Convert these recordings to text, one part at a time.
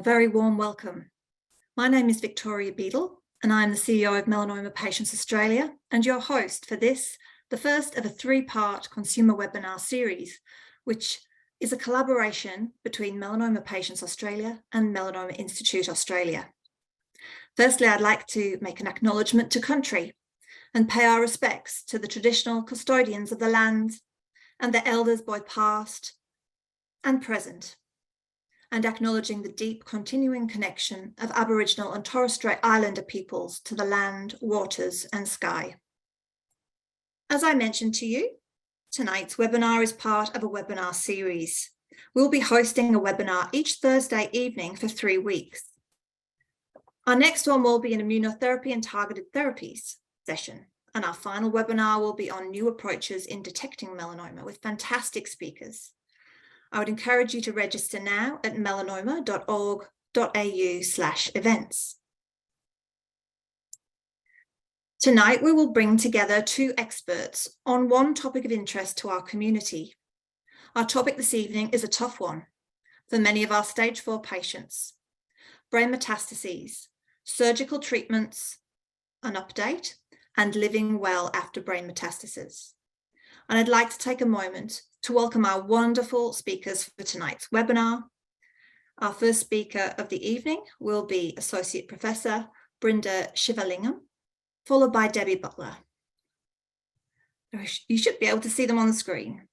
very warm welcome. My name is Victoria Beadle, and I'm the CEO of Melanoma Patients Australia and your host for this, the first of a three-part consumer webinar series, which is a collaboration between Melanoma Patients Australia and Melanoma Institute Australia. Firstly, I'd like to make an acknowledgement to country and pay our respects to the traditional custodians of the land and the elders both past and present, and acknowledging the deep continuing connection of Aboriginal and Torres Strait Islander peoples to the land, waters and sky. As I mentioned to you, tonight's webinar is part of a webinar series. We'll be hosting a webinar each Thursday evening for 3 weeks. Our next one will be an immunotherapy and targeted therapies session, and our final webinar will be on new approaches in detecting melanoma with fantastic speakers. I would encourage you to register now at melanoma.org.au/events. Tonight, we will bring together 2 experts on one topic of interest to our community. Our topic this evening is a tough one for many of our stage 4 patients: brain metastases, surgical treatments, an update, and living well after brain metastases. And I'd like to take a moment to welcome our wonderful speakers for tonight's webinar. Our first speaker of the evening will be Associate Professor Brindha Shivalingam, followed by Debbie Butler. You should be able to see them on the screen.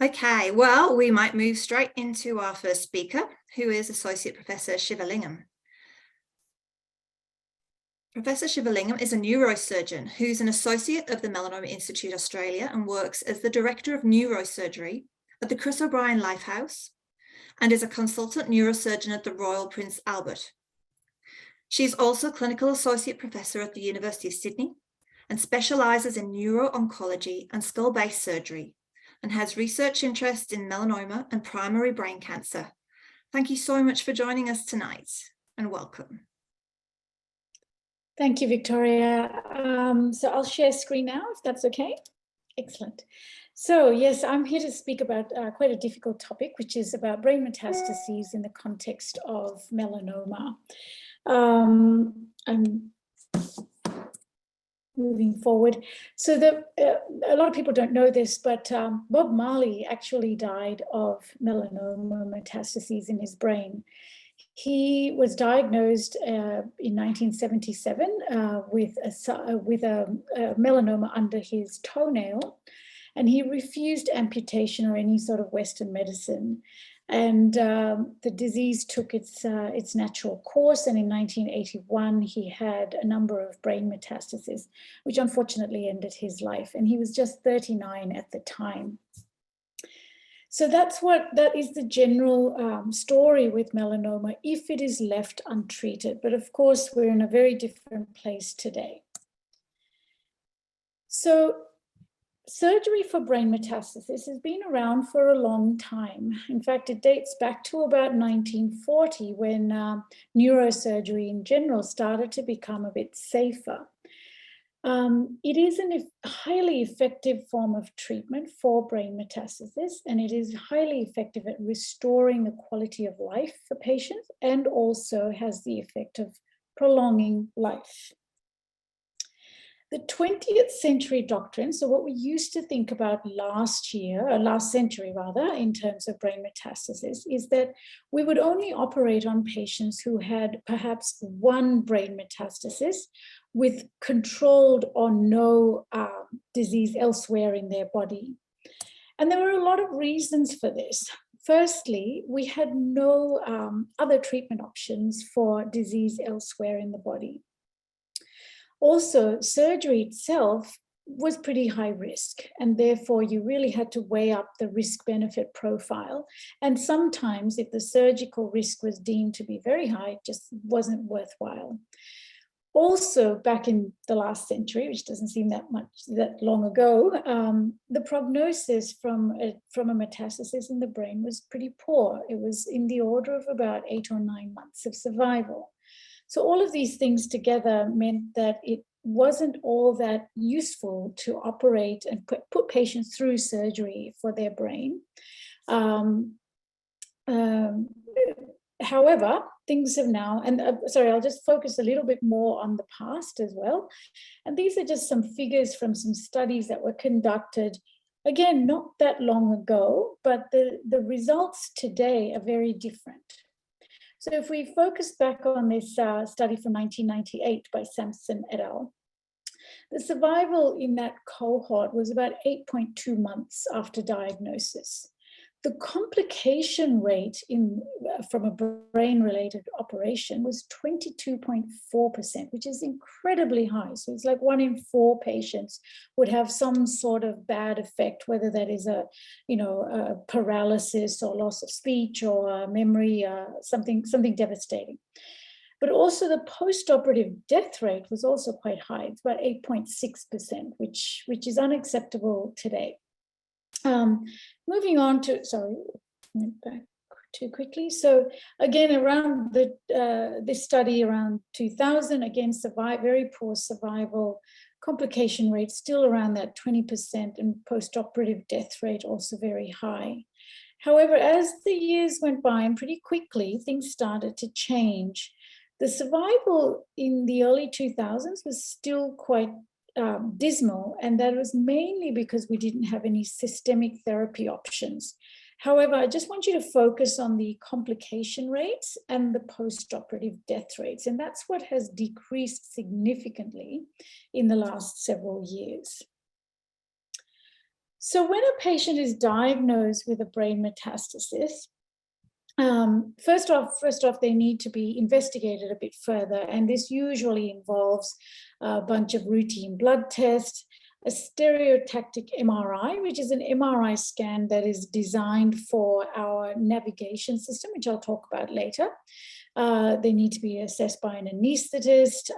Okay, well, we might move straight into our first speaker, who is Associate Professor Shivalingam. Professor Shivalingam is a neurosurgeon who's an associate of the Melanoma Institute Australia and works as the Director of Neurosurgery at the Chris O'Brien Lifehouse and is a consultant neurosurgeon at the Royal Prince Albert. She's also Clinical Associate Professor at the University of Sydney and specialises in neuro-oncology and skull-based surgery and has research interests in melanoma and primary brain cancer. Thank you so much for joining us tonight and welcome. Thank you, Victoria. So I'll share screen now, if that's okay. Excellent. So yes, I'm here to speak about quite a difficult topic, which is about brain metastases in the context of melanoma. I'm moving forward. So a lot of people don't know this, but Bob Marley actually died of melanoma metastases in his brain. He was diagnosed in 1977 with a melanoma under his toenail, and he refused amputation or any sort of Western medicine. And the disease took its natural course, and in 1981 he had a number of brain metastases, which unfortunately ended his life, and he was just 39 at the time. So that is the general story with melanoma if it is left untreated. But of course, we're in a very different place today. So surgery for brain metastasis has been around for a long time. In fact, it dates back to about 1940 when neurosurgery in general started to become a bit safer. It is a highly effective form of treatment for brain metastasis, and it is highly effective at restoring the quality of life for patients and also has the effect of prolonging life. The 20th century doctrine, so what we used to think about last century rather, in terms of brain metastasis, is that we would only operate on patients who had perhaps one brain metastasis with controlled or no disease elsewhere in their body. And there were a lot of reasons for this. Firstly, we had no other treatment options for disease elsewhere in the body. Also, surgery itself was pretty high risk, and therefore you really had to weigh up the risk-benefit profile. And sometimes if the surgical risk was deemed to be very high, it just wasn't worthwhile. Also, back in the last century, which doesn't seem that long ago, the prognosis from a metastasis in the brain was pretty poor. It was in the order of about 8 or 9 months of survival. So all of these things together meant that it wasn't all that useful to operate and put patients through surgery for their brain. However, things have now, and sorry, I'll just focus a little bit more on the past as well. And these are just some figures from some studies that were conducted, again, not that long ago, but the results today are very different. So if we focus back on this study from 1998 by Sampson et al., the survival in that cohort was about 8.2 months after diagnosis. The complication rate from a brain-related operation was 22.4%, which is incredibly high. So it's like 1 in 4 patients would have some sort of bad effect, whether that is a paralysis or loss of speech or memory, something devastating. But also the post-operative death rate was also quite high. It's about 8.6%, which is unacceptable today. Moving on to, sorry, went back too quickly. So again, around this study around 2000, again, very poor survival, complication rate still around that 20%, and post-operative death rate also very high. However, as the years went by, and pretty quickly, things started to change. The survival in the early 2000s was still quite dismal, and that was mainly because we didn't have any systemic therapy options. However, I just want you to focus on the complication rates and the post-operative death rates, and that's what has decreased significantly in the last several years. So when a patient is diagnosed with a brain metastasis, first off, they need to be investigated a bit further, and this usually involves a bunch of routine blood tests, a stereotactic MRI, which is an MRI scan that is designed for our navigation system, which I'll talk about later. They need to be assessed by an anesthetist,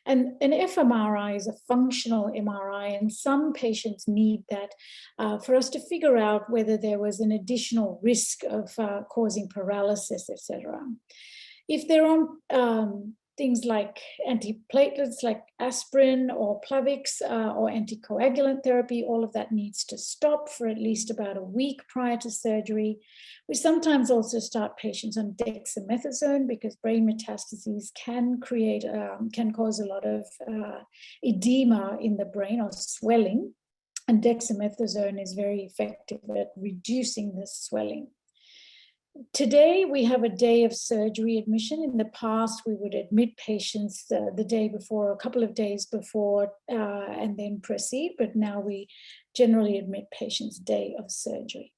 and an fMRI is a functional MRI, and some patients need that for us to figure out whether there was an additional risk of causing paralysis, etc. If they're on things like antiplatelets like aspirin or Plavix or anticoagulant therapy, all of that needs to stop for at least about a week prior to surgery. We sometimes also start patients on dexamethasone because brain metastases can cause a lot of edema in the brain or swelling, and dexamethasone is very effective at reducing the swelling. Today, we have a day of surgery admission. In the past, we would admit patients the day before, a couple of days before, and then proceed. But now we generally admit patients day of surgery.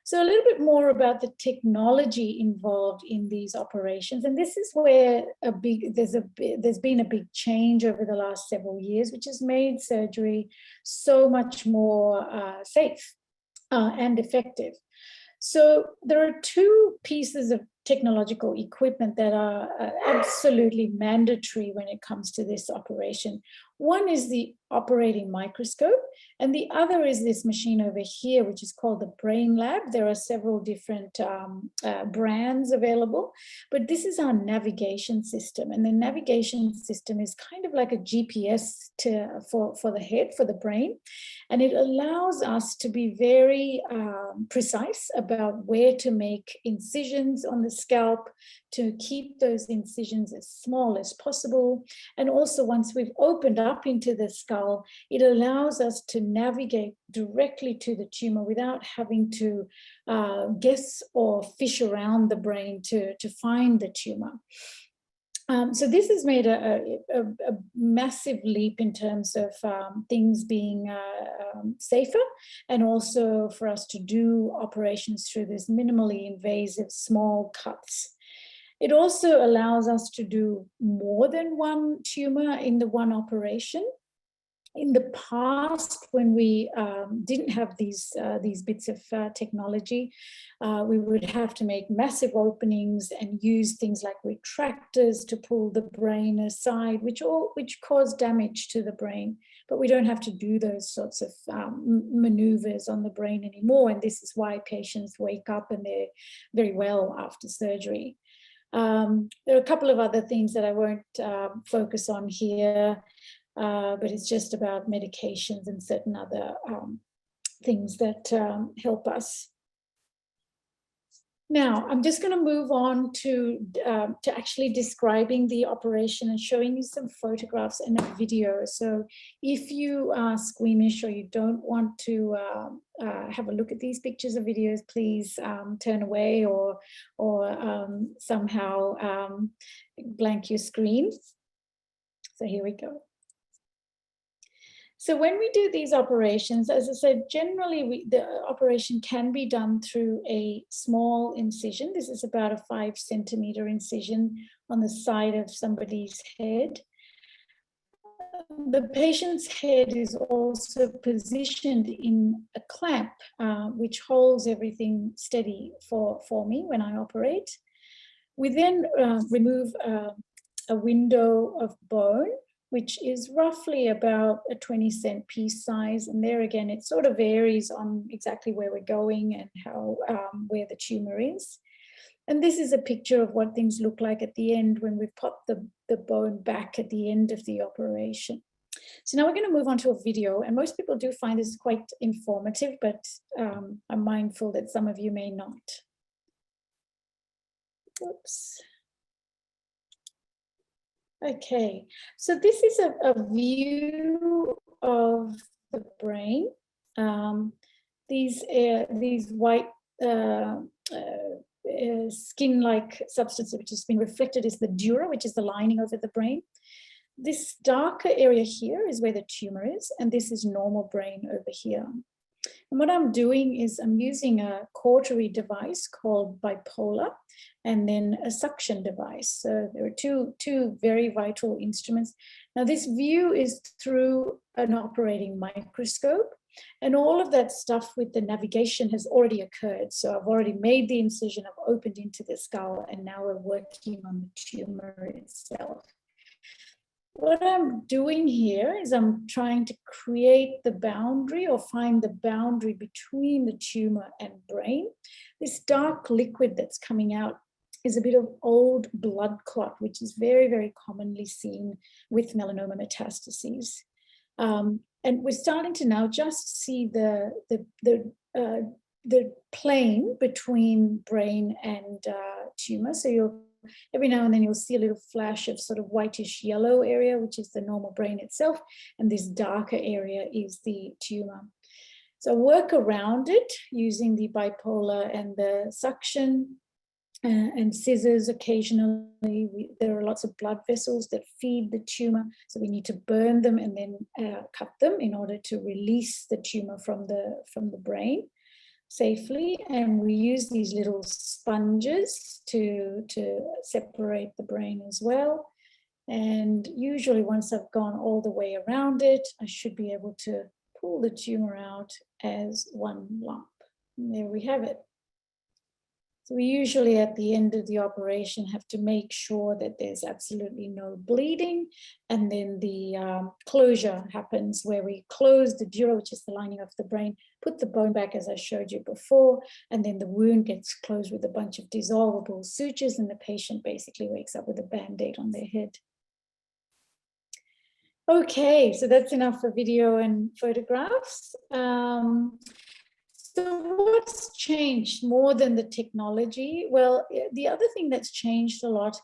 So a little bit more about the technology involved in these operations. And this is where there's been a big change over the last several years, which has made surgery so much more safe and effective. So there are 2 pieces of technological equipment that are absolutely mandatory when it comes to this operation. One is the operating microscope, and the other is this machine over here, which is called the Brain Lab. There are several different brands available, but this is our navigation system. And the navigation system is kind of like a GPS for the head, for the brain. And it allows us to be very precise about where to make incisions on the scalp, to keep those incisions as small as possible. And also, once we've opened up into the skull, it allows us to navigate directly to the tumor without having to guess or fish around the brain to find the tumor. So this has made a massive leap in terms of things being safer, and also for us to do operations through this minimally invasive small cuts. It also allows us to do more than one tumor in the one operation. In the past, when we didn't have these bits of technology, we would have to make massive openings and use things like retractors to pull the brain aside, which cause damage to the brain. But we don't have to do those sorts of maneuvers on the brain anymore. And this is why patients wake up and they're very well after surgery. There are a couple of other things that I won't focus on here. But it's just about medications and certain other things that help us. Now, I'm just going to move on to actually describing the operation and showing you some photographs and a video. So if you are squeamish or you don't want to have a look at these pictures or videos, please turn away or somehow blank your screen. So here we go. So when we do these operations, as I said, generally the operation can be done through a small incision. This is about a 5 centimeter incision on the side of somebody's head. The patient's head is also positioned in a clamp, which holds everything steady for me when I operate. We then remove a window of bone, which is roughly about a 20-cent piece size. And there again, it sort of varies on exactly where we're going and how where the tumor is. And this is a picture of what things look like at the end when we pop the bone back at the end of the operation. So now we're going to move on to a video, and most people do find this quite informative, but I'm mindful that some of you may not. Oops. Okay, so this is a view of the brain. These white skin-like substance which has been reflected is the dura, which is the lining over the brain. This darker area here is where the tumor is, and this is normal brain over here. And what I'm doing is I'm using a cautery device called bipolar and then a suction device. So there are two very vital instruments. Now this view is through an operating microscope, and all of that stuff with the navigation has already occurred. So I've already made the incision, I've opened into the skull, and now we're working on the tumor itself. What I'm doing here is I'm trying to create the boundary or find the boundary between the tumor and brain. This dark liquid that's coming out is a bit of old blood clot, which is very, very commonly seen with melanoma metastases. And we're starting to now just see the plane between brain and tumor. So every now and then you'll see a little flash of sort of whitish yellow area, which is the normal brain itself, and this darker area is the tumor. So work around it using the bipolar and the suction and scissors occasionally. There are lots of blood vessels that feed the tumor, so we need to burn them and then cut them in order to release the tumor from the brain safely. And we use these little sponges to separate the brain as well. And usually once I've gone all the way around it, I should be able to pull the tumor out as one lump. And there we have it. So we usually at the end of the operation have to make sure that there's absolutely no bleeding, and then the closure happens where we close the dura, which is the lining of the brain, put the bone back as I showed you before, and then the wound gets closed with a bunch of dissolvable sutures, and the patient basically wakes up with a Band-Aid on their head. Okay, so that's enough for video and photographs. So what's changed more than the technology? Well, the other thing that's changed a lot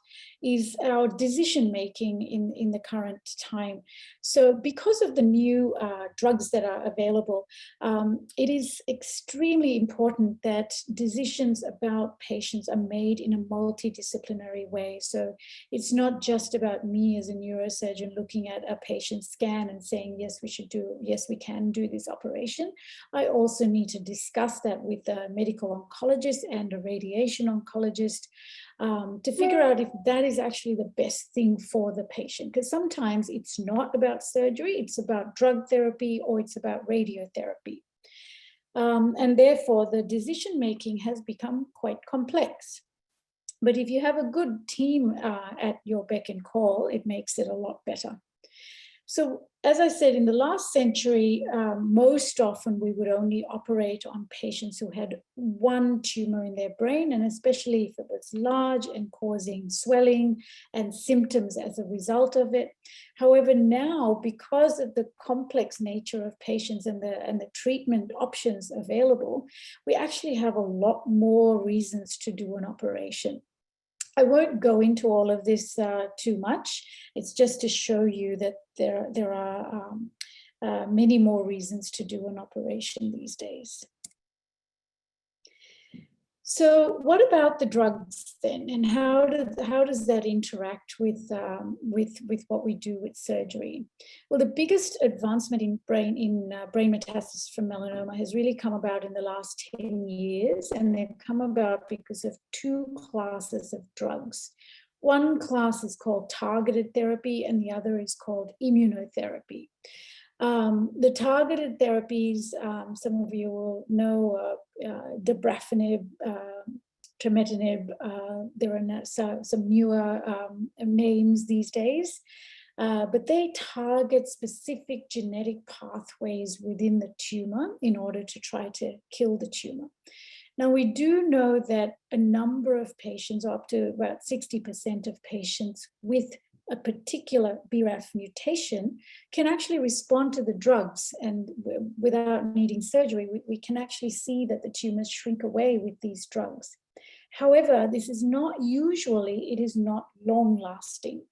is our decision making in the current time. So because of the new drugs that are available, it is extremely important that decisions about patients are made in a multidisciplinary way. So it's not just about me as a neurosurgeon looking at a patient scan and saying, yes, we can do this operation. I also need to discuss that with a medical oncologist and a radiation oncologist to figure out if that is actually the best thing for the patient. Because sometimes it's not about surgery, it's about drug therapy or it's about radiotherapy. And therefore the decision making has become quite complex. But if you have a good team at your beck and call, it makes it a lot better. So as I said, in the last century, most often we would only operate on patients who had one tumor in their brain, and especially if it was large and causing swelling and symptoms as a result of it. However, now, because of the complex nature of patients and the treatment options available, we actually have a lot more reasons to do an operation. I won't go into all of this too much. It's just to show you that there are many more reasons to do an operation these days. So what about the drugs then, and how does that interact with what we do with surgery? Well, the biggest advancement in brain metastasis from melanoma has really come about in the last 10 years, and they've come about because of two classes of drugs. One class is called targeted therapy, and the other is called immunotherapy. The targeted therapies, some of you will know dabrafenib, trametinib, there are some newer names these days, but they target specific genetic pathways within the tumor in order to try to kill the tumor. Now, we do know that a number of patients, up to about 60% of patients with a particular BRAF mutation, can actually respond to the drugs, and without needing surgery, we can actually see that the tumors shrink away with these drugs. However, this is not usually, it is not long lasting.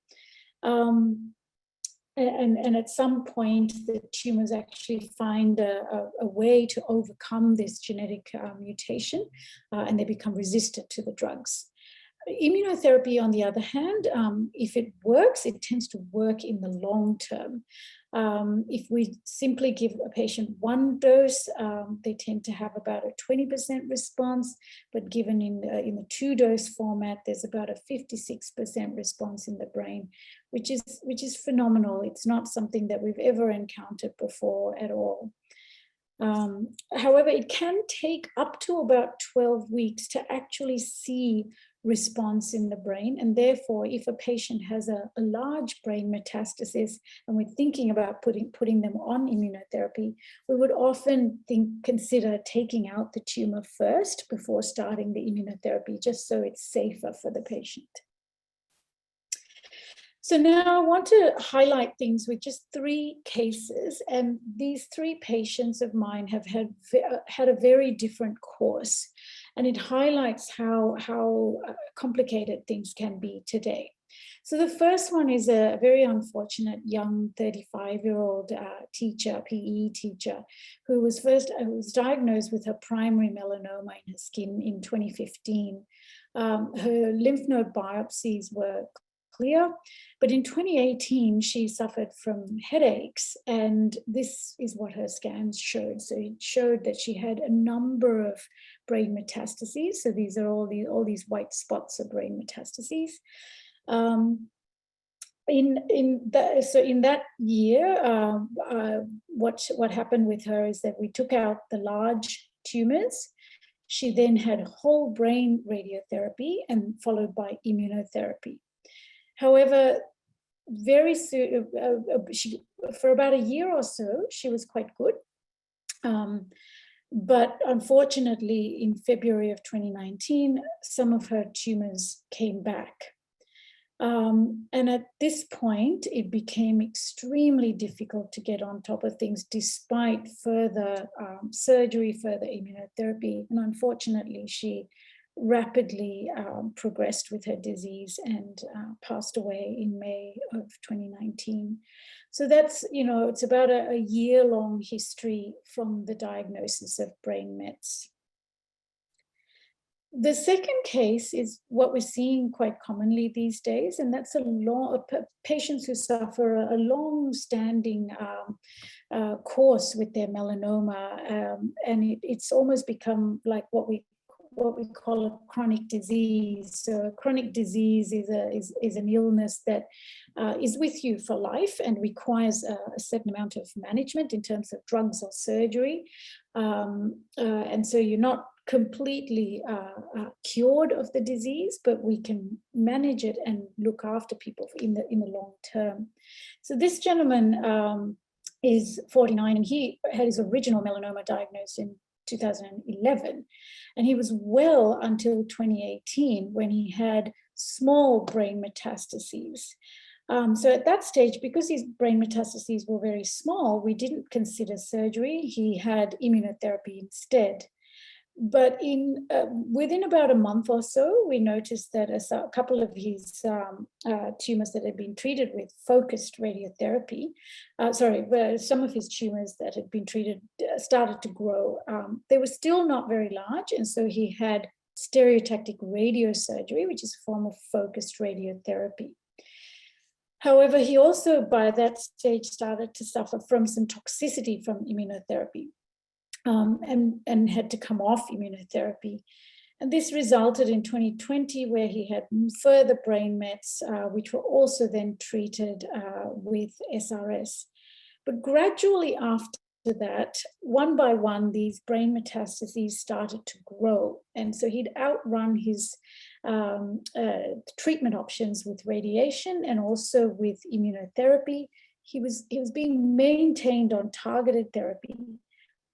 And at some point, the tumors actually find a way to overcome this genetic mutation, and they become resistant to the drugs. Immunotherapy, on the other hand, if it works, it tends to work in the long term. If we simply give a patient one dose, they tend to have about a 20% response, but given in the two-dose format, there's about a 56% response in the brain, which is phenomenal. It's not something that we've ever encountered before at all. However, it can take up to about 12 weeks to actually see response in the brain, and therefore, if a patient has a large brain metastasis and we're thinking about putting them on immunotherapy, we would often consider taking out the tumor first before starting the immunotherapy, just so it's safer for the patient. So now I want to highlight things with just 3 cases, and these 3 patients of mine have had a very different course, and it highlights how complicated things can be today. So the first one is a very unfortunate young 35-year-old teacher, PE teacher, who was diagnosed with her primary melanoma in her skin in 2015. Her lymph node biopsies were clear, but in 2018 she suffered from headaches, and this is what her scans showed. So it showed that she had a number of brain metastases. So these are all these white spots of brain metastases. In that year, what happened with her is that we took out the large tumors. She then had whole brain radiotherapy and followed by immunotherapy. However, very soon, for about a year or so, she was quite good. But unfortunately, in February of 2019, some of her tumors came back. And at this point, it became extremely difficult to get on top of things despite further surgery, further immunotherapy. And unfortunately, she rapidly progressed with her disease and passed away in May of 2019. So that's, it's about a year-long history from the diagnosis of brain mets. The second case is what we're seeing quite commonly these days, and that's patients who suffer a long-standing course with their melanoma, and it's almost become like what we call a chronic disease. So a chronic disease is an illness that is with you for life and requires a certain amount of management in terms of drugs or surgery. And so you're not completely cured of the disease, but we can manage it and look after people in the long term. So this gentleman is 49, and he had his original melanoma diagnosed in 2011, and he was well until 2018 when he had small brain metastases. So at that stage, because his brain metastases were very small, we didn't consider surgery. He had immunotherapy instead. But within about a month or so, we noticed that a couple of his tumors that had been treated with focused radiotherapy, some of his tumors that had been treated started to grow. They were still not very large, and so he had stereotactic radiosurgery, which is a form of focused radiotherapy. However, he also, by that stage, started to suffer from some toxicity from immunotherapy. And had to come off immunotherapy. And this resulted in 2020, where he had further brain mets, which were also then treated with SRS. But gradually after that, one by one, these brain metastases started to grow. And so he'd outrun his treatment options with radiation and also with immunotherapy. He was being maintained on targeted therapy,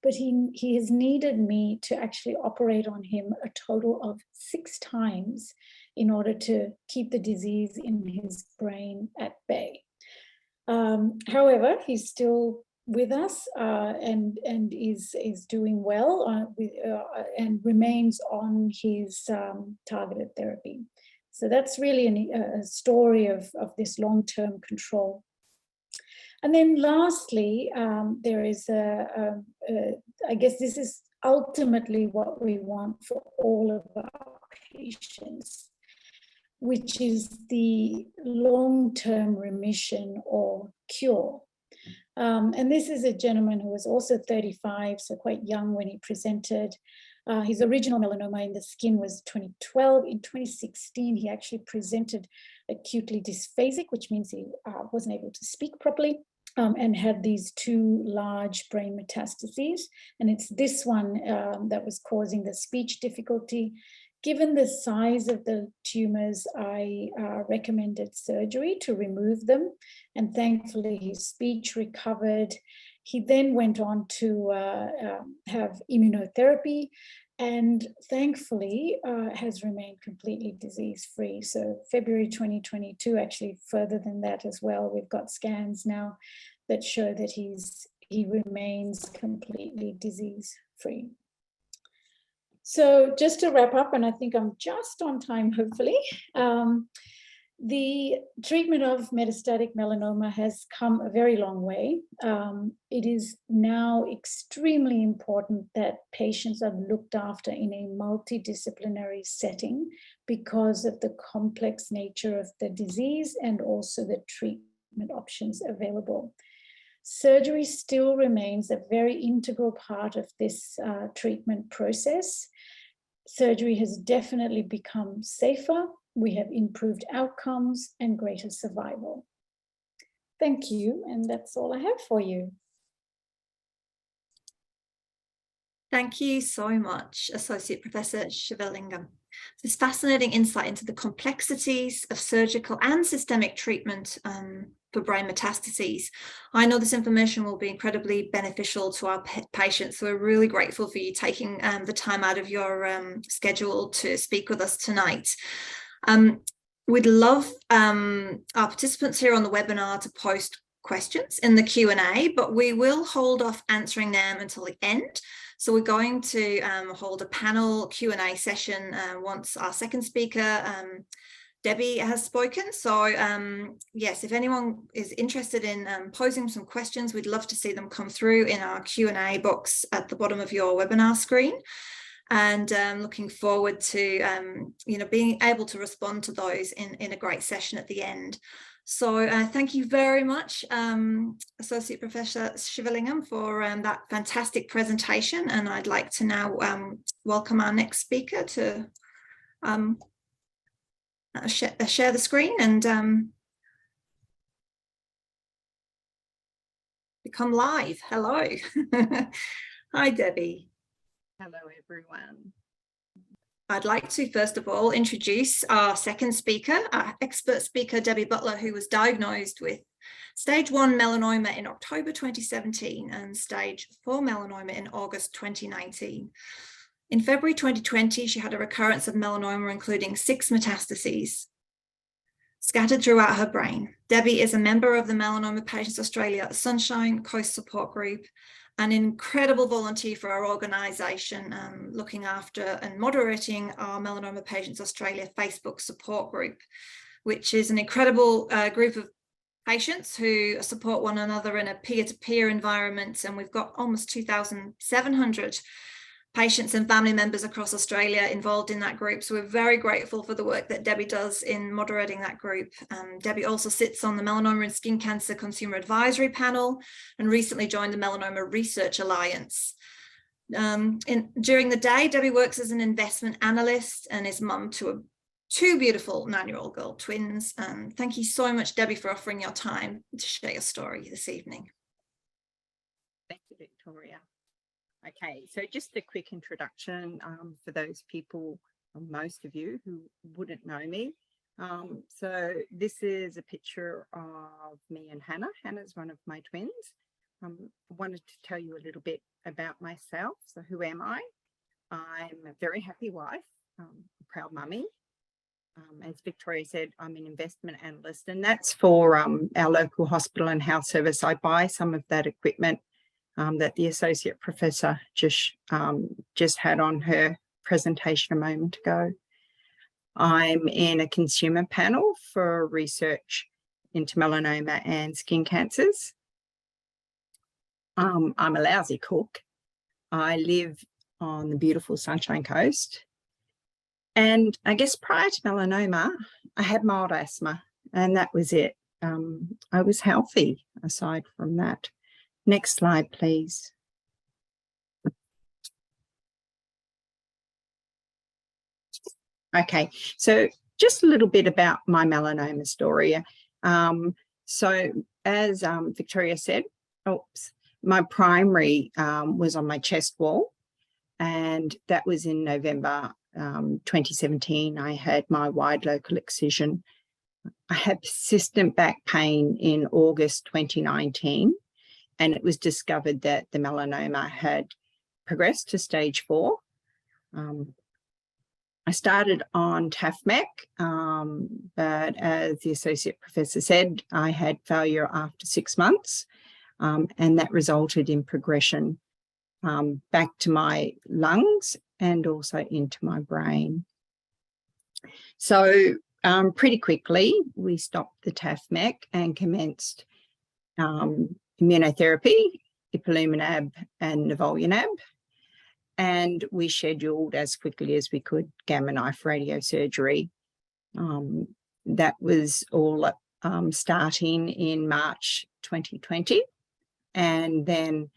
but he has needed me to actually operate on him a total of 6 times in order to keep the disease in his brain at bay. However, he's still with us and is doing well and remains on his targeted therapy. So that's really a story of this long-term control. And then lastly, there is I guess this is ultimately what we want for all of our patients, which is the long-term remission or cure. And this is a gentleman who was also 35, so quite young when he presented. His original melanoma in the skin was 2012. In 2016, he actually presented acutely dysphasic, which means he wasn't able to speak properly. And had these 2 large brain metastases. And it's this one that was causing the speech difficulty. Given the size of the tumors, I recommended surgery to remove them. And thankfully, his speech recovered. He then went on to have immunotherapy, and thankfully has remained completely disease-free. So February 2022, actually further than that as well, we've got scans now that show that he remains completely disease-free. So just to wrap up, and I think I'm just on time, hopefully, the treatment of metastatic melanoma has come a very long way. It is now extremely important that patients are looked after in a multidisciplinary setting because of the complex nature of the disease and also the treatment options available. Surgery still remains a very integral part of this treatment process. Surgery has definitely become safer. We have improved outcomes and greater survival. Thank you, and that's all I have for you. Thank you so much, Associate Professor Shivalingam. This fascinating insight into the complexities of surgical and systemic treatment for brain metastases. I know this information will be incredibly beneficial to our patients, so we're really grateful for you taking the time out of your schedule to speak with us tonight. We'd love our participants here on the webinar to post questions in the Q&A, but we will hold off answering them until the end. So we're going to hold a panel Q&A session once our second speaker, Debbie, has spoken. So yes, if anyone is interested in posing some questions, we'd love to see them come through in our Q&A box at the bottom of your webinar screen. And looking forward to being able to respond to those in a great session at the end. So thank you very much, Associate Professor Shivalingam, for that fantastic presentation. And I'd like to now welcome our next speaker to share the screen and become live. Hello. Hi, Debbie. Hello, everyone. I'd like to, first of all, introduce our second speaker, our expert speaker, Debbie Butler, who was diagnosed with stage 1 melanoma in October 2017 and stage 4 melanoma in August 2019. In February 2020, she had a recurrence of melanoma, including 6 metastases scattered throughout her brain. Debbie is a member of the Melanoma Patients Australia Sunshine Coast Support Group, an incredible volunteer for our organisation, looking after and moderating our Melanoma Patients Australia Facebook support group, which is an incredible group of patients who support one another in a peer-to-peer environment. And we've got almost 2,700 patients and family members across Australia involved in that group. So we're very grateful for the work that Debbie does in moderating that group. Debbie also sits on the Melanoma and Skin Cancer Consumer Advisory Panel and recently joined the Melanoma Research Alliance. During the day, Debbie works as an investment analyst and is mum to 2 beautiful 9-year-old girl twins. Thank you so much, Debbie, for offering your time to share your story this evening. Thank you, Victoria. Okay, so just a quick introduction for those people, most of you who wouldn't know me. So this is a picture of me and Hannah. Hannah's one of my twins. I wanted to tell you a little bit about myself. So who am I? I'm a very happy wife, a proud mummy. As Victoria said, I'm an investment analyst, and that's for our local hospital and health service. I buy some of that equipment that the Associate Professor just had on her presentation a moment ago. I'm in a consumer panel for research into melanoma and skin cancers. I'm a lousy cook. I live on the beautiful Sunshine Coast. And I guess prior to melanoma, I had mild asthma, and that was it. I was healthy aside from that. Next slide, please. Okay, so just a little bit about my melanoma story. So as Victoria said, my primary was on my chest wall, and that was in November 2017. I had my wide local excision. I had persistent back pain in August 2019. And it was discovered that the melanoma had progressed to stage 4. I started on TAFMEC, but as the Associate Professor said, I had failure after 6 months, and that resulted in progression back to my lungs and also into my brain. So pretty quickly, we stopped the TAFMEC and commenced immunotherapy, ipilimumab and nivolumab, and we scheduled as quickly as we could gamma knife radiosurgery. That was all starting in March 2020, and then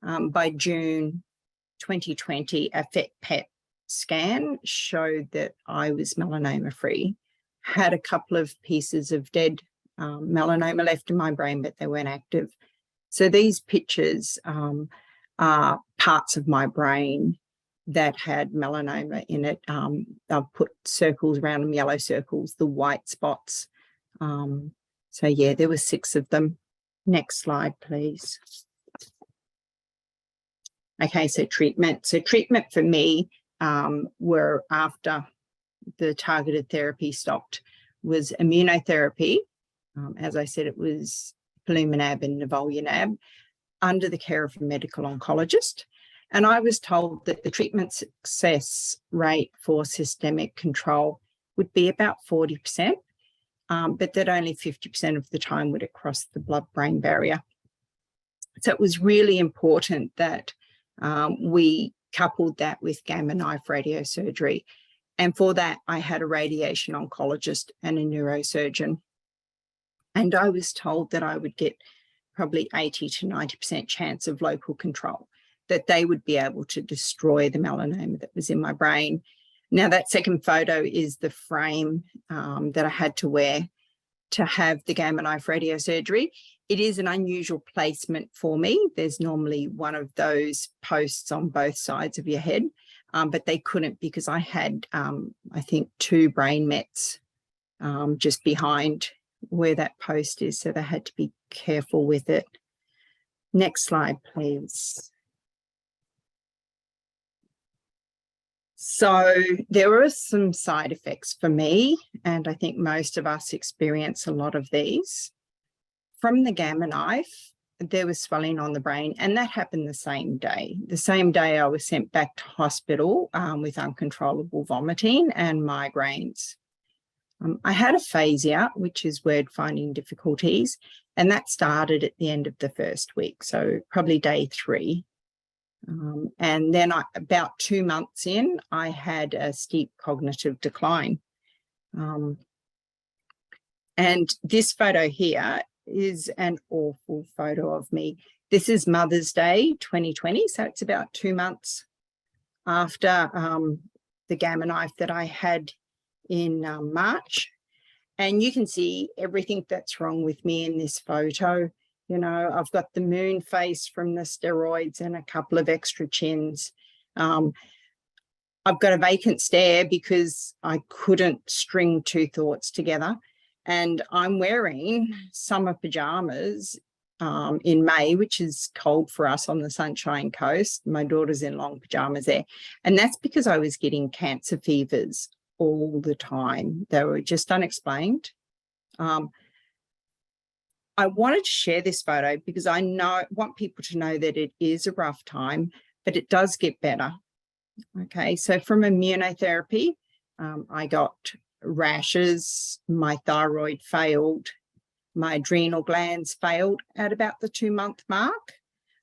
by June 2020, a PET scan showed that I was melanoma free. Had a couple of pieces of dead melanoma left in my brain, but they weren't active. So these pictures are parts of my brain that had melanoma in it. I've put circles around them, yellow circles, the white spots. So yeah, there were 6 of them. Next slide, please. Okay, so treatment. So treatment for me were after the targeted therapy stopped was immunotherapy. As I said, it was ipilimumab and nivolumab under the care of a medical oncologist. And I was told that the treatment success rate for systemic control would be about 40%, but that only 50% of the time would it cross the blood-brain barrier. So it was really important that we coupled that with gamma knife radiosurgery. And for that, I had a radiation oncologist and a neurosurgeon. And I was told that I would get probably 80 to 90% chance of local control, that they would be able to destroy the melanoma that was in my brain. Now, that second photo is the frame that I had to wear to have the gamma knife radiosurgery. It is an unusual placement for me. There's normally one of those posts on both sides of your head. but they couldn't because I had, I think, 2 brain mets just behind where that post is. So they had to be careful with it. Next slide, please. So there were some side effects for me, and I think most of us experience a lot of these. From the Gamma knife, there was swelling on the brain, and that happened the same day. The same day I was sent back to hospital with uncontrollable vomiting and migraines. I had aphasia, which is word finding difficulties, and that started at the end of the first week, so probably day 3. And then about 2 months in, I had a steep cognitive decline. And this photo here is an awful photo of me. This is Mother's Day 2020, so it's about 2 months after the Gamma knife that I had in March. And you can see everything that's wrong with me in this photo. You know, I've got the moon face from the steroids and a couple of extra chins. I've got a vacant stare because I couldn't string 2 thoughts together. And I'm wearing summer pajamas in May, which is cold for us on the Sunshine Coast. My daughter's in long pajamas there. And that's because I was getting cancer fevers all the time. They were just unexplained. I wanted to share this photo because I want people to know that it is a rough time, but it does get better. Okay, so from immunotherapy, I got rashes, my thyroid failed, my adrenal glands failed at about the 2-month mark.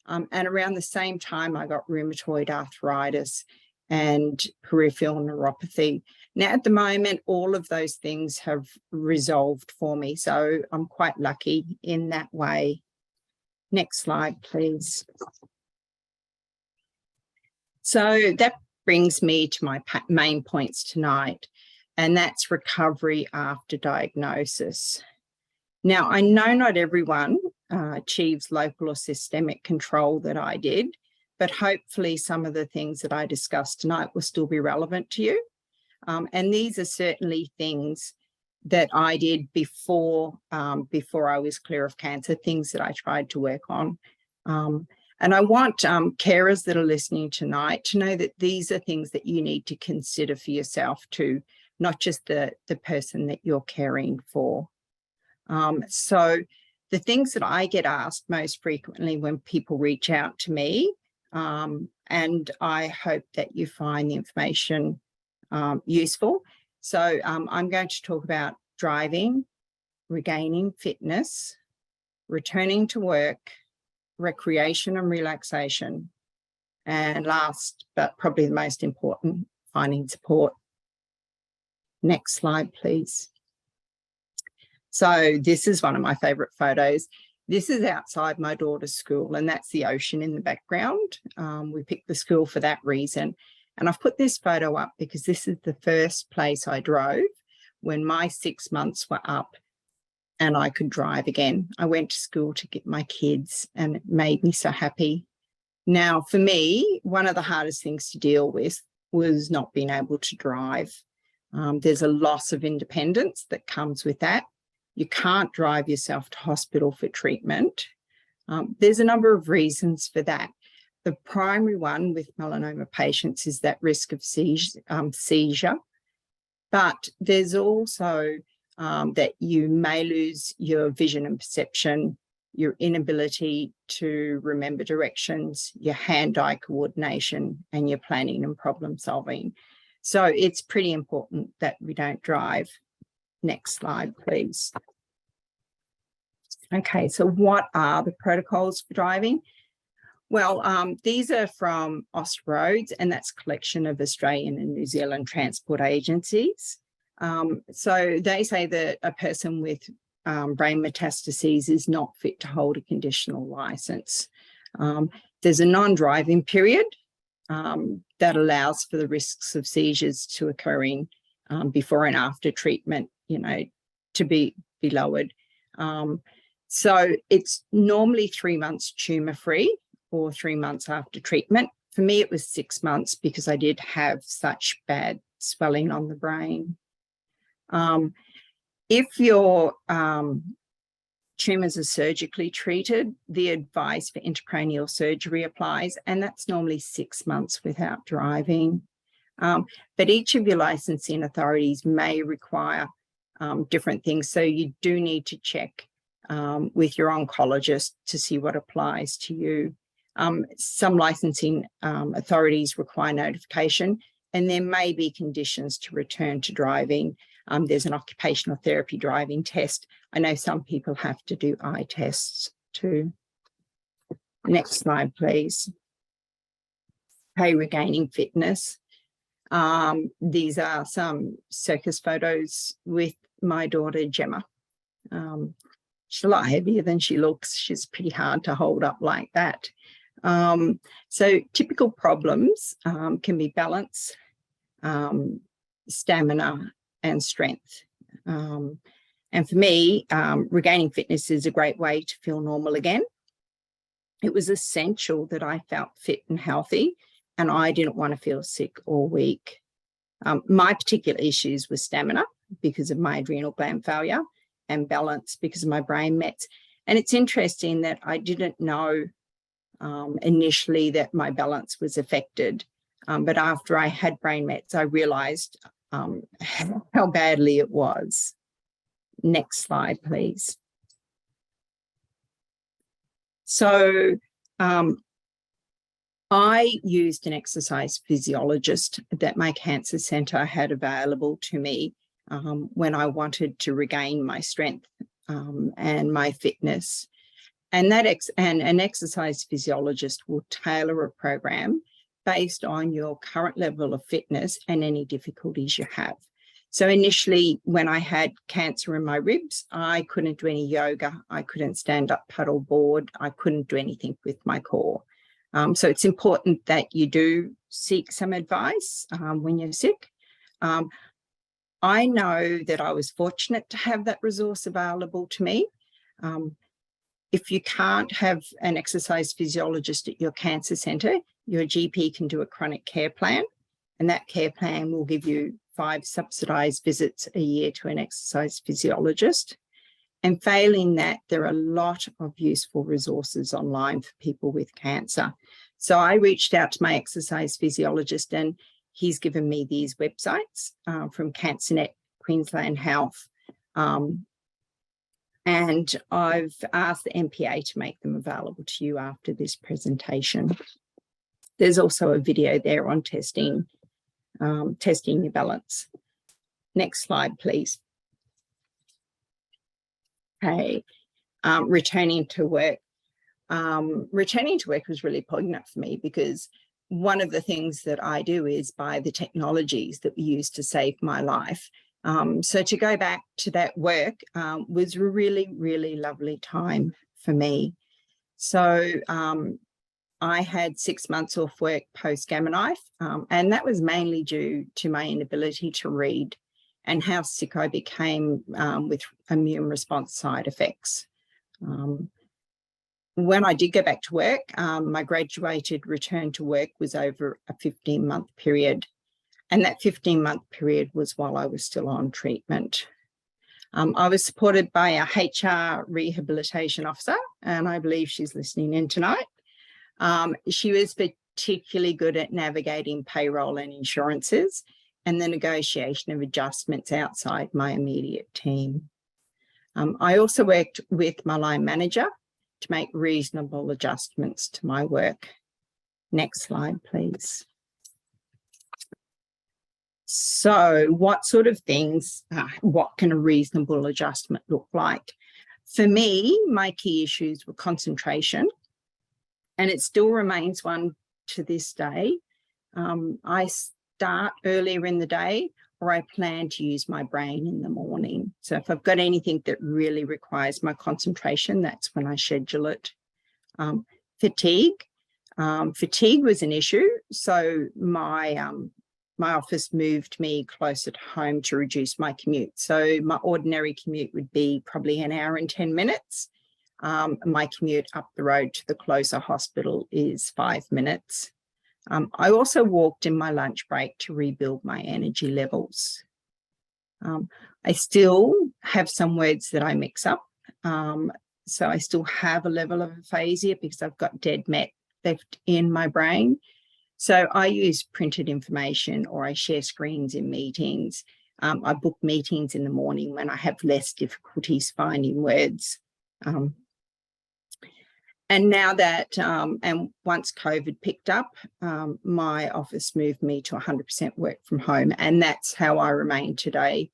And around the same time, I got rheumatoid arthritis and peripheral neuropathy. Now, at the moment, all of those things have resolved for me, so I'm quite lucky in that way. Next slide, please. So that brings me to my main points tonight, and that's recovery after diagnosis. Now, I know not everyone achieves local or systemic control that I did, but hopefully some of the things that I discussed tonight will still be relevant to you. And these are certainly things that I did before I was clear of cancer, things that I tried to work on. And I want carers that are listening tonight to know that these are things that you need to consider for yourself too, not just the person that you're caring for. So the things that I get asked most frequently when people reach out to me, and I hope that you find the information useful. So I'm going to talk about driving, regaining fitness, returning to work, recreation and relaxation, and last, but probably the most important, finding support. Next slide, please. So this is one of my favourite photos. This is outside my daughter's school, and that's the ocean in the background. We picked the school for that reason. And I've put this photo up because this is the first place I drove when my 6 months were up and I could drive again. I went to school to get my kids, and it made me so happy. Now, for me, one of the hardest things to deal with was not being able to drive. There's a loss of independence that comes with that. You can't drive yourself to hospital for treatment. There's a number of reasons for that. The primary one with melanoma patients is that risk of seizure, but there's also that you may lose your vision and perception, your inability to remember directions, your hand-eye coordination, and your planning and problem solving. So it's pretty important that we don't drive. Next slide, please. Okay, so what are the protocols for driving? Well, these are from Austroads, and that's a collection of Australian and New Zealand transport agencies. So they say that a person with brain metastases is not fit to hold a conditional licence. There's a non-driving period that allows for the risks of seizures to occurring before and after treatment, you know, to be lowered. So it's normally 3 months tumour-free or 3 months after treatment. For me, it was 6 months because I did have such bad swelling on the brain. If your tumours are surgically treated, the advice for intracranial surgery applies, and that's normally 6 months without driving. But each of your licensing authorities may require different things, so you do need to check with your oncologist to see what applies to you. Some licensing authorities require notification, and there may be conditions to return to driving. There's an occupational therapy driving test. I know some people have to do eye tests too. Next slide, please. Okay, regaining fitness. These are some circus photos with my daughter, Gemma. She's a lot heavier than she looks. She's pretty hard to hold up like that. So typical problems can be balance, stamina, and strength. And for me, regaining fitness is a great way to feel normal again. It was essential that I felt fit and healthy, and I didn't want to feel sick or weak. My particular issues were stamina because of my adrenal gland failure, and balance because of my brain mets. And it's interesting that I didn't know initially that my balance was affected. But after I had brain mets, I realized how badly it was. Next slide, please. So I used an exercise physiologist that my cancer centre had available to me when I wanted to regain my strength and my fitness. And an exercise physiologist will tailor a program based on your current level of fitness and any difficulties you have. So initially, when I had cancer in my ribs, I couldn't do any yoga. I couldn't stand up paddleboard. I couldn't do anything with my core. So it's important that you do seek some advice when you're sick. I know that I was fortunate to have that resource available to me. If you can't have an exercise physiologist at your cancer centre, your GP can do a chronic care plan, and that care plan will give you 5 subsidised visits a year to an exercise physiologist. And failing that, there are a lot of useful resources online for people with cancer. So I reached out to my exercise physiologist, and he's given me these websites from CancerNet, Queensland Health. And I've asked the MPA to make them available to you after this presentation. There's also a video there on testing your balance. Next slide, please. Okay, returning to work. Returning to work was really poignant for me because one of the things that I do is buy the technologies that we use to save my life. So to go back to that work was a really, really lovely time for me. So I had 6 months off work post Gamma Knife, and that was mainly due to my inability to read and how sick I became with immune response side effects. When I did go back to work, my graduated return to work was over a 15-month period. And that 15-month period was while I was still on treatment. I was supported by a HR rehabilitation officer, and I believe she's listening in tonight. She was particularly good at navigating payroll and insurances and the negotiation of adjustments outside my immediate team. I also worked with my line manager to make reasonable adjustments to my work. Next slide, please. So what sort of things, what can a reasonable adjustment look like? For me, my key issues were concentration, and it still remains one to this day. I start earlier in the day, or I plan to use my brain in the morning. So if I've got anything that really requires my concentration, that's when I schedule it. Fatigue. Fatigue was an issue. So my office moved me closer to home to reduce my commute. So my ordinary commute would be probably an hour and 10 minutes. My commute up the road to the closer hospital is 5 minutes. I also walked in my lunch break to rebuild my energy levels. I still have some words that I mix up. So I still have a level of aphasia because I've got dead met left in my brain. So I use printed information, or I share screens in meetings. I book meetings in the morning when I have less difficulties finding words. And now that, and once COVID picked up, my office moved me to 100% work from home, and that's how I remain today.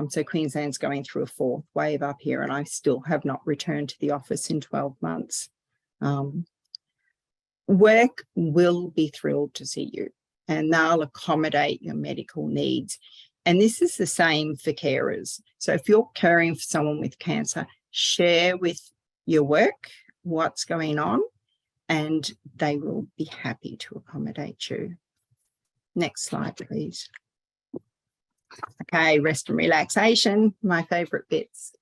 So Queensland's going through a fourth wave up here, and I still have not returned to the office in 12 months. Work will be thrilled to see you, and they'll accommodate your medical needs. And this is the same for carers. So if you're caring for someone with cancer, share with your work what's going on, and they will be happy to accommodate you. Next slide, please. Okay, rest and relaxation, my favourite bits.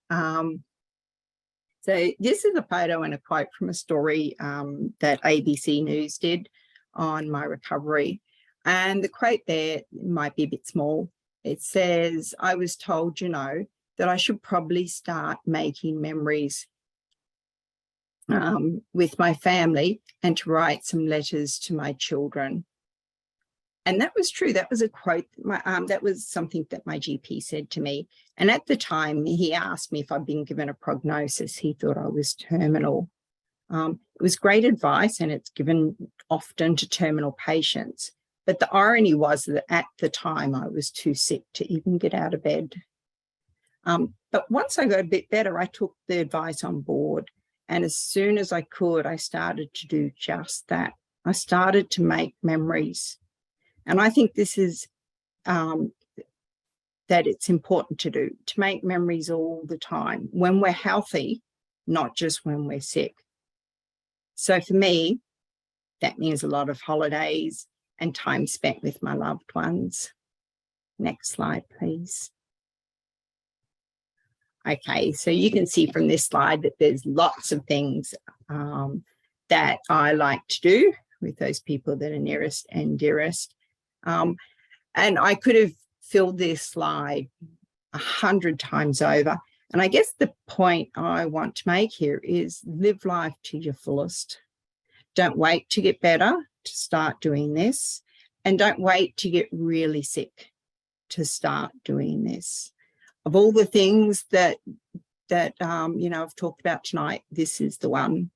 So this is a photo and a quote from a story that ABC News did on my recovery. And the quote there might be a bit small. It says, "I was told, you know, that I should probably start making memories with my family and to write some letters to my children." And that was true. That was a quote. That was something that my GP said to me. And at the time, he asked me if I'd been given a prognosis. He thought I was terminal. It was great advice, and it's given often to terminal patients. But the irony was that at the time, I was too sick to even get out of bed. But once I got a bit better, I took the advice on board. And as soon as I could, I started to do just that. I started to make memories. And I think this is that it's important to do, to make memories all the time when we're healthy, not just when we're sick. So for me, that means a lot of holidays and time spent with my loved ones. Next slide, please. Okay, so you can see from this slide that there's lots of things that I like to do with those people that are nearest and dearest. And I could have filled this slide 100 times over. And I guess the point I want to make here is live life to your fullest. Don't wait to get better to start doing this. And don't wait to get really sick to start doing this. Of all the things that I've talked about tonight, this is the one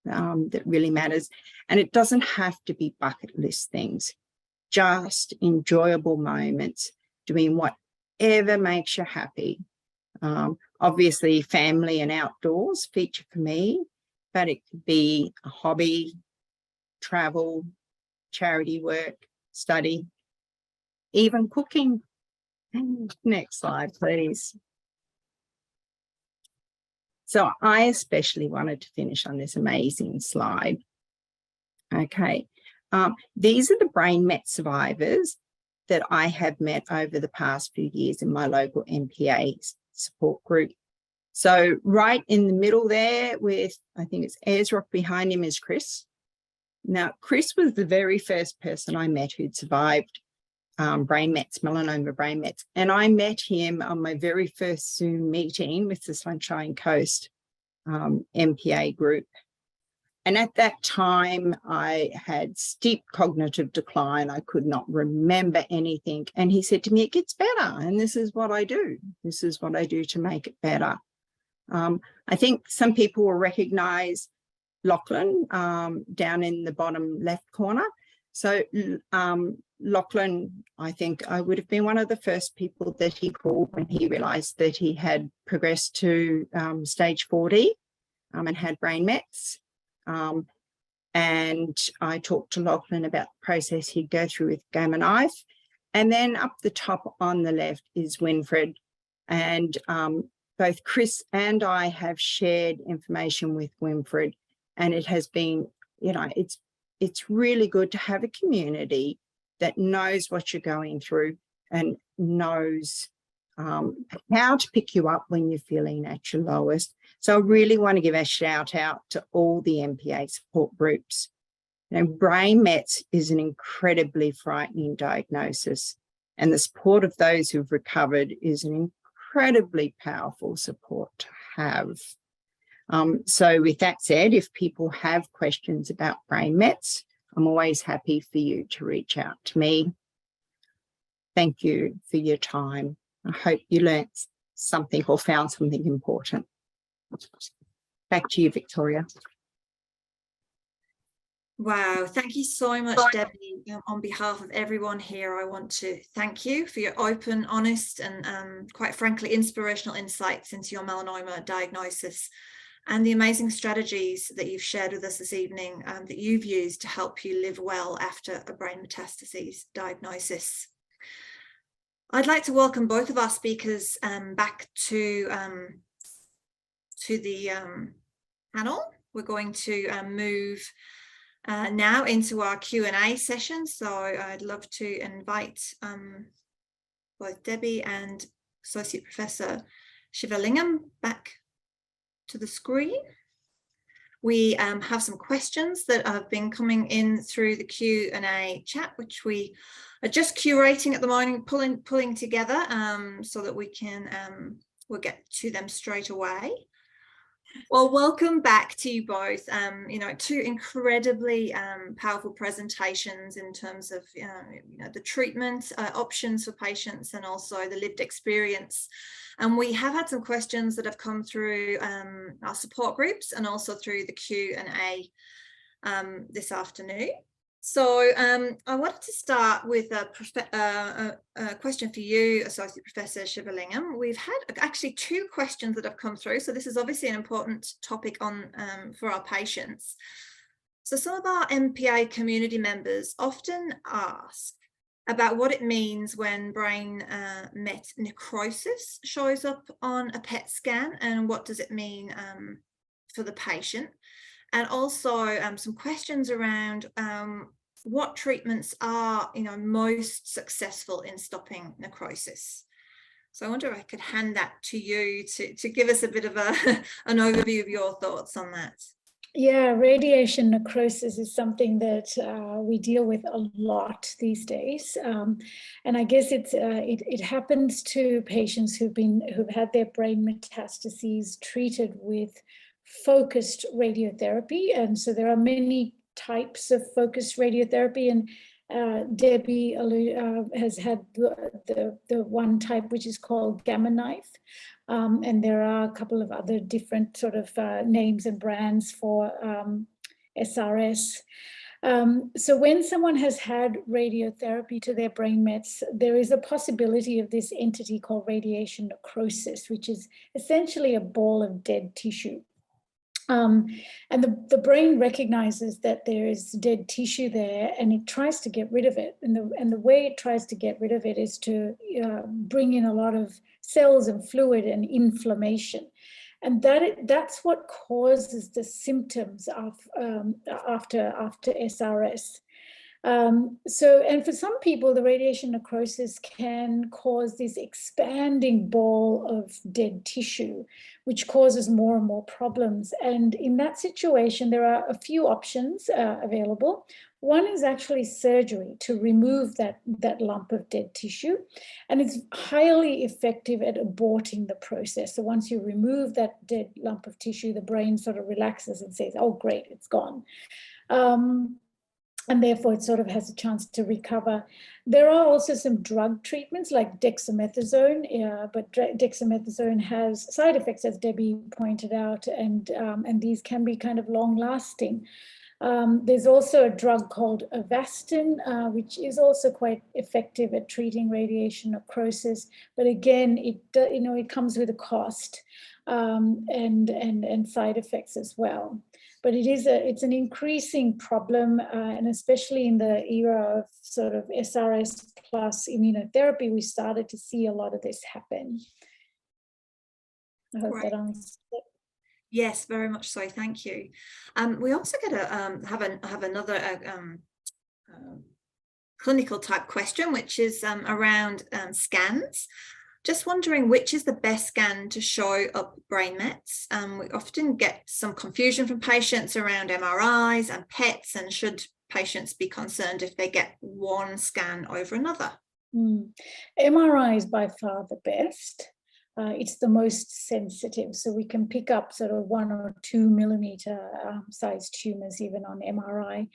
that really matters. And it doesn't have to be bucket list things. Just enjoyable moments, doing whatever makes you happy. Obviously, family and outdoors feature for me, but it could be a hobby, travel, charity work, study, even cooking. Next slide, please. So I especially wanted to finish on this amazing slide. Okay. These are the brain met survivors that I have met over the past few years in my local MPA support group. So right in the middle there with, I think it's Assoc behind him, is Chris. Now, Chris was the very first person I met who'd survived brain mets, melanoma brain mets. And I met him on my very first Zoom meeting with the Sunshine Coast MPA group. And at that time, I had steep cognitive decline. I could not remember anything. And he said to me, it gets better. And this is what I do. This is what I do to make it better. I think some people will recognize Lachlan down in the bottom left corner. So Lachlan, I think I would have been one of the first people that he called when he realized that he had progressed to stage 4D and had brain mets. And I talked to Lachlan about the process he'd go through with Gamma Knife. And then up the top on the left is Winfred. And both Chris and I have shared information with Winfred. And it has been, it's really good to have a community that knows what you're going through and knows how to pick you up when you're feeling at your lowest. So I really want to give a shout out to all the MPA support groups Brain mets is an incredibly frightening diagnosis, and the support of those who've recovered is an incredibly powerful support to have. So with that said, if people have questions about brain mets, I'm always happy for you to reach out to me. Thank you for your time. I hope you learnt something or found something important. Back to you, Victoria. Wow, thank you so much, Debbie. On behalf of everyone here, I want to thank you for your open, honest, and quite frankly, inspirational insights into your melanoma diagnosis and the amazing strategies that you've shared with us this evening that you've used to help you live well after a brain metastases diagnosis. I'd like to welcome both of our speakers back to the panel. We're going to move now into our Q&A session. So I'd love to invite both Debbie and Associate Professor Shivalingam back to the screen. We have some questions that have been coming in through the Q&A chat, which we are just curating at the moment, pulling together so that we can, we'll get to them straight away. Well, welcome back to you both. You know, two incredibly powerful presentations in terms of, you know, the treatment options for patients and also the lived experience. And we have had some questions that have come through our support groups and also through the Q&A this afternoon. So I wanted to start with a question for you, Associate Professor Shivalingam. We've had actually two questions that have come through. So this is obviously an important topic on for our patients. So some of our MPA community members often ask about what it means when brain met necrosis shows up on a PET scan, and what does it mean for the patient. And also some questions around what treatments are, you know, most successful in stopping necrosis. So I wonder if I could hand that to you to give us a bit of an overview of your thoughts on that. Yeah, radiation necrosis is something that we deal with a lot these days, and I guess it happens to patients who've had their brain metastases treated with focused radiotherapy. And so there are many types of focused radiotherapy, and Debbie has had the one type which is called gamma knife, and there are a couple of other different sort of names and brands for SRS. So when someone has had radiotherapy to their brain mets, there is a possibility of this entity called radiation necrosis, which is essentially a ball of dead tissue. And the brain recognizes that there is dead tissue there, and it tries to get rid of it. And the way it tries to get rid of it is to bring in a lot of cells and fluid and inflammation. And that's what causes the symptoms of after SRS. And for some people, the radiation necrosis can cause this expanding ball of dead tissue, which causes more and more problems. And in that situation, there are a few options available. One is actually surgery to remove that lump of dead tissue. And it's highly effective at aborting the process. So once you remove that dead lump of tissue, the brain sort of relaxes and says, oh, great, it's gone. And therefore it sort of has a chance to recover. There are also some drug treatments like dexamethasone, but dexamethasone has side effects, as Debbie pointed out, and these can be kind of long lasting. There's also a drug called Avastin, which is also quite effective at treating radiation necrosis. But again, it comes with a cost and side effects as well. But it's an increasing problem, and especially in the era of sort of SRS plus immunotherapy, we started to see a lot of this happen. I hope that answers it. Yes, very much so. Thank you. We also get have another clinical type question, which is around scans. Just wondering which is the best scan to show up brain mets. We often get some confusion from patients around MRIs and PETs, and should patients be concerned if they get one scan over another? MRI is by far the best. It's the most sensitive, so we can pick up sort of 1 or 2 millimeter size tumors even on MRI.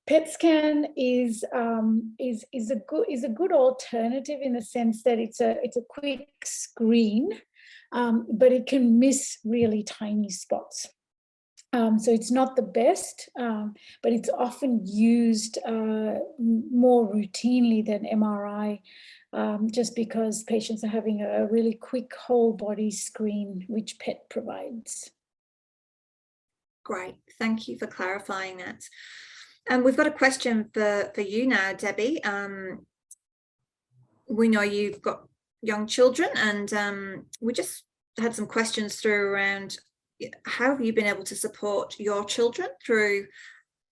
PET scan is a good alternative in the sense that it's a quick screen, but it can miss really tiny spots. So it's not the best, but it's often used more routinely than MRI, just because patients are having a really quick whole body screen, which PET provides. Great, thank you for clarifying that. And we've got a question for you now, Debbie. We know you've got young children, and we just had some questions through around how have you been able to support your children through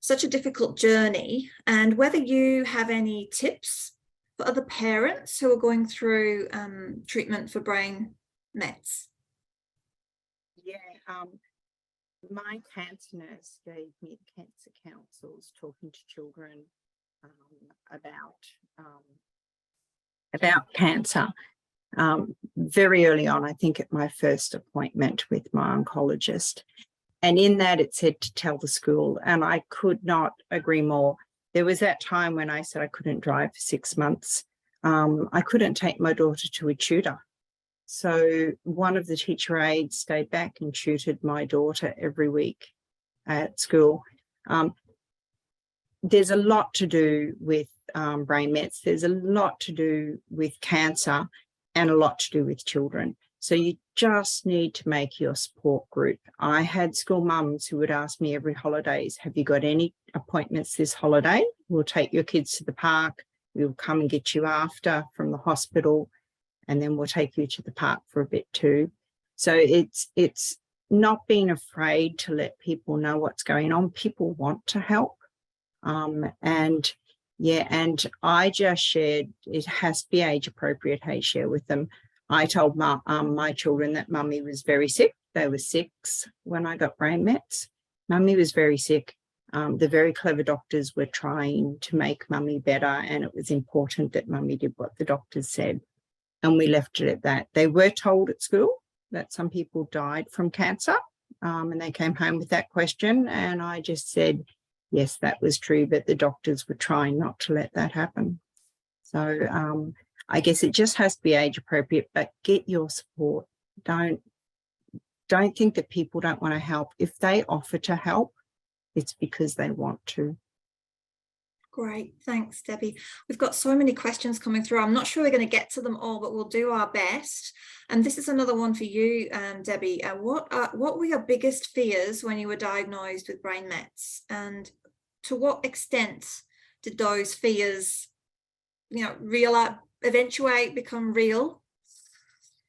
such a difficult journey, and whether you have any tips for other parents who are going through treatment for brain mets. Yeah, my cancer nurse gave me the cancer counsels talking to children about cancer very early on, I think at my first appointment with my oncologist. And in that it said to tell the school, and I could not agree more. There was that time when I said I couldn't drive for 6 months. I couldn't take my daughter to a tutor. So one of the teacher aides stayed back and tutored my daughter every week at school. There's a lot to do with brain mets. There's a lot to do with cancer and a lot to do with children. So you just need to make your support group. I had school mums who would ask me every holidays, have you got any appointments this holiday? We'll take your kids to the park. We'll come and get you after from the hospital, and then we'll take you to the park for a bit too. So it's not being afraid to let people know what's going on. People want to help. And I just shared, it has to be age appropriate, hey, share with them. I told my children that mummy was very sick. They were 6 when I got brain mets. Mummy was very sick. The very clever doctors were trying to make mummy better, and it was important that mummy did what the doctors said. And we left it at that. They were told at school that some people died from cancer, and they came home with that question. And I just said, yes, that was true, but the doctors were trying not to let that happen. So I guess it just has to be age appropriate, but get your support. Don't think that people don't want to help. If they offer to help, it's because they want to. Great, thanks, Debbie. We've got so many questions coming through. I'm not sure we're going to get to them all, but we'll do our best. And this is another one for you, Debbie. What were your biggest fears when you were diagnosed with brain mets, and to what extent did those fears, eventuate, become real?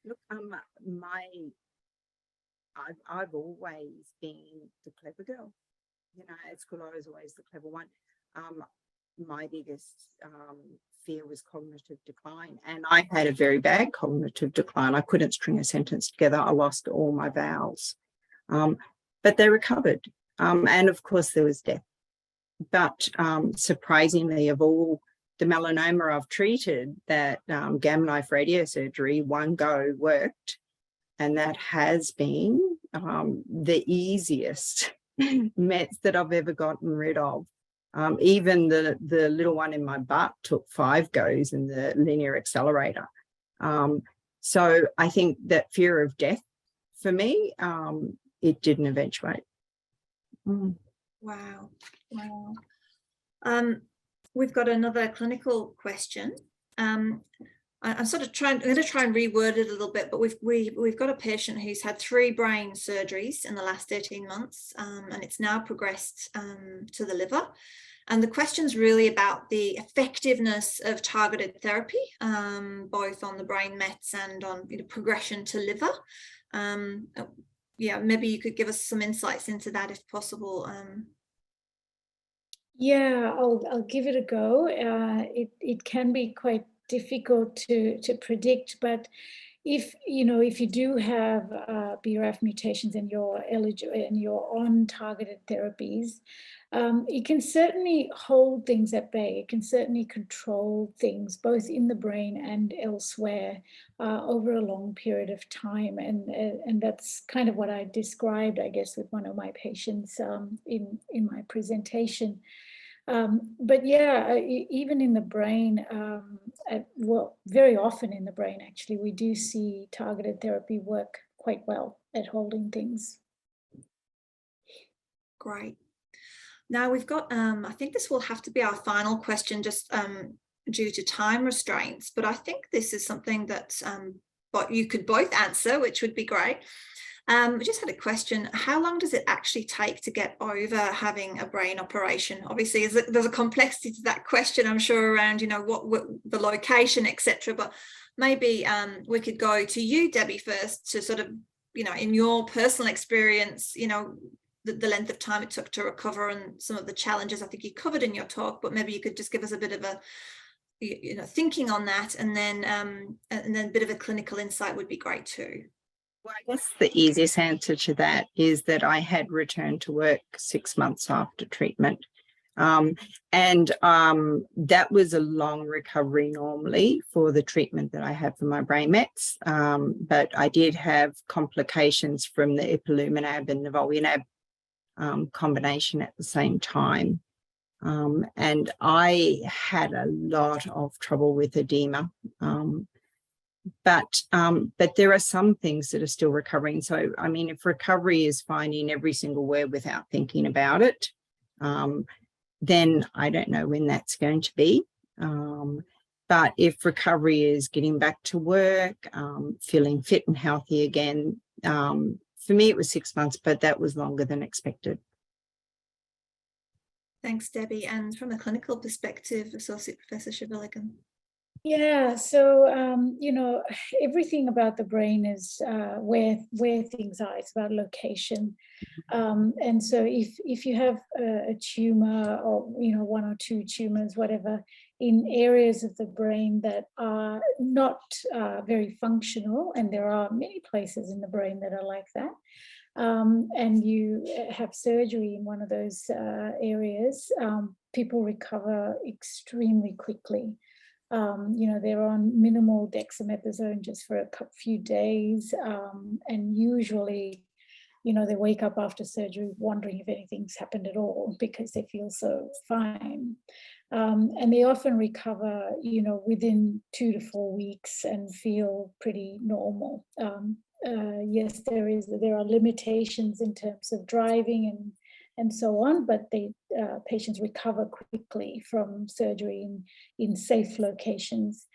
Look, I've always been the clever girl. At school I was always the clever one. My biggest fear was cognitive decline, and I had a very bad cognitive decline. I couldn't string a sentence together. I lost all my vowels, but they recovered. And of course there was death. But surprisingly, of all the melanoma I've treated, that gamma knife radiosurgery, one go worked, and that has been the easiest mets that I've ever gotten rid of. Even the little one in my butt took 5 goes in the linear accelerator. So I think that fear of death, for me, it didn't eventuate. Wow. We've got another clinical question. I'm going to try and reword it a little bit, but we've got a patient who's had 3 brain surgeries in the last 18 months, and it's now progressed to the liver. And the question's really about the effectiveness of targeted therapy, both on the brain mets and on progression to liver. Maybe you could give us some insights into that if possible. Yeah, I'll give it a go. It can be quite difficult to predict, but if you do have BRAF mutations and you're eligible and you're on targeted therapies, it can certainly hold things at bay. It can certainly control things both in the brain and elsewhere over a long period of time. And that's kind of what I described, I guess, with one of my patients in my presentation. But yeah, even in the brain, well, very often in the brain, actually, we do see targeted therapy work quite well at holding things. Great. Now we've got, I think this will have to be our final question, just due to time restraints, but I think this is something that but you could both answer, which would be great. We just had a question. How long does it actually take to get over having a brain operation? Obviously, there's a complexity to that question, I'm sure, around, what the location, etc. But maybe we could go to you, Debbie, first to sort of, in your personal experience, the length of time it took to recover and some of the challenges I think you covered in your talk, but maybe you could just give us a bit of a, thinking on that, and then a bit of a clinical insight would be great too. Well, I guess the easiest answer to that is that I had returned to work 6 months after treatment. And that was a long recovery normally for the treatment that I had for my brain mets. But I did have complications from the ipilimumab and nivolumab combination at the same time. And I had a lot of trouble with edema. But there are some things that are still recovering. So, I mean, if recovery is finding every single word without thinking about it, then I don't know when that's going to be. But if recovery is getting back to work, feeling fit and healthy again, for me, it was 6 months, but that was longer than expected. Thanks, Debbie. And from a clinical perspective, Associate Professor Shivalingam. Yeah, so everything about the brain is where things are. It's about location, and so if you have a tumor or one or two tumors, whatever, in areas of the brain that are not very functional, and there are many places in the brain that are like that, and you have surgery in one of those areas, people recover extremely quickly. They're on minimal dexamethasone just for a few days, and usually, they wake up after surgery wondering if anything's happened at all because they feel so fine. And they often recover, within 2 to 4 weeks and feel pretty normal. Yes, there are limitations in terms of driving and so on, but patients recover quickly from surgery in safe locations.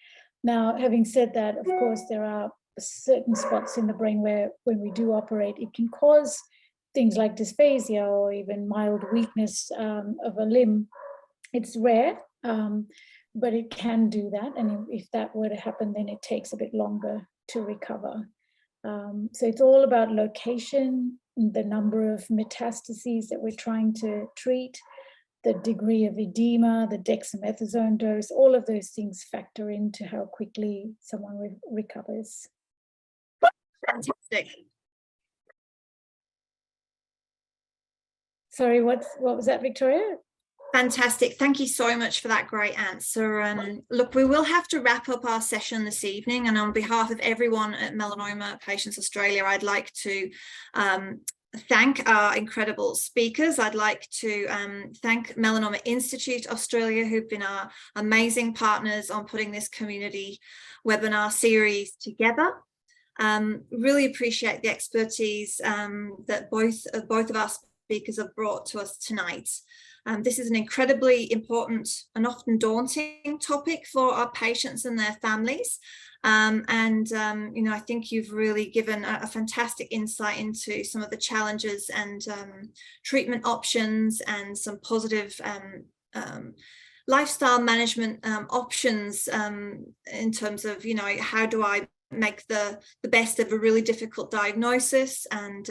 Now, having said that, of course, there are certain spots in the brain where when we do operate, it can cause things like dysphasia or even mild weakness of a limb. It's rare, but it can do that. And if that were to happen, then it takes a bit longer to recover. So it's all about location, the number of metastases that we're trying to treat, the degree of edema, the dexamethasone dose, all of those things factor into how quickly someone recovers. Fantastic. Sorry, what was that, Victoria? Fantastic. Thank you so much for that great answer. Look, we will have to wrap up our session this evening, and on behalf of everyone at Melanoma Patients Australia, I'd like to thank our incredible speakers. I'd like to thank Melanoma Institute Australia, who've been our amazing partners on putting this community webinar series together. Really appreciate the expertise that both of our speakers have brought to us tonight. This is an incredibly important and often daunting topic for our patients and their families. I think you've really given a fantastic insight into some of the challenges and treatment options and some positive lifestyle management options in terms of, how do I make the best of a really difficult diagnosis and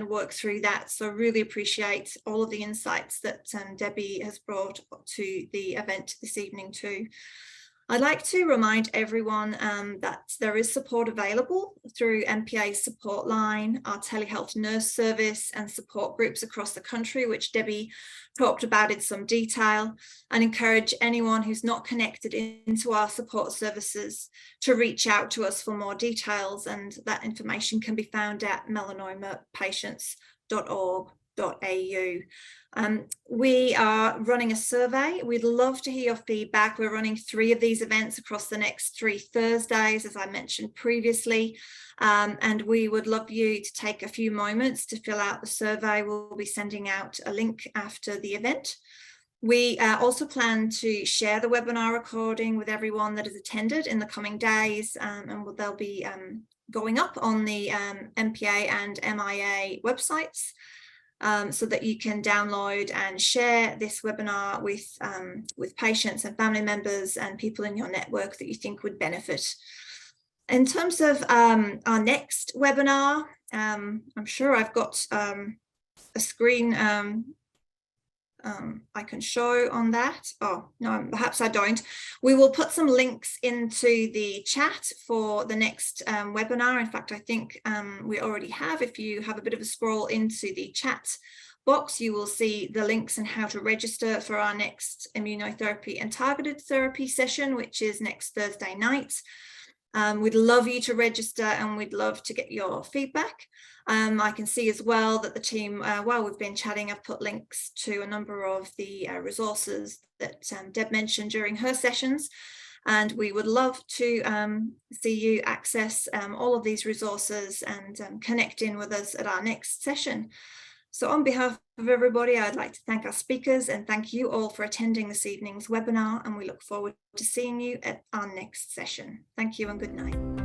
work through that. So really appreciate all of the insights that Debbie has brought to the event this evening too. I'd like to remind everyone that there is support available through MPA's support line, our telehealth nurse service and support groups across the country, which Debbie talked about in some detail, and encourage anyone who's not connected into our support services to reach out to us for more details, and that information can be found at melanomapatients.org.au. We are running a survey. We'd love to hear your feedback. We're running 3 of these events across the next 3 Thursdays, as I mentioned previously, and we would love you to take a few moments to fill out the survey. We'll be sending out a link after the event. We also plan to share the webinar recording with everyone that has attended in the coming days, and they'll be going up on the MPA and MIA websites, so that you can download and share this webinar with patients and family members and people in your network that you think would benefit. In terms of our next webinar, I'm sure I've got a screen I can show on that. Oh, no, perhaps I don't. We will put some links into the chat for the next webinar. In fact, I think we already have. If you have a bit of a scroll into the chat box, you will see the links and how to register for our next immunotherapy and targeted therapy session, which is next Thursday night. We'd love you to register, and we'd love to get your feedback. I can see as well that the team, while we've been chatting, I've put links to a number of the resources that Deb mentioned during her sessions, and we would love to see you access all of these resources and connect in with us at our next session. So on behalf of everybody, I'd like to thank our speakers and thank you all for attending this evening's webinar, and we look forward to seeing you at our next session. Thank you and good night.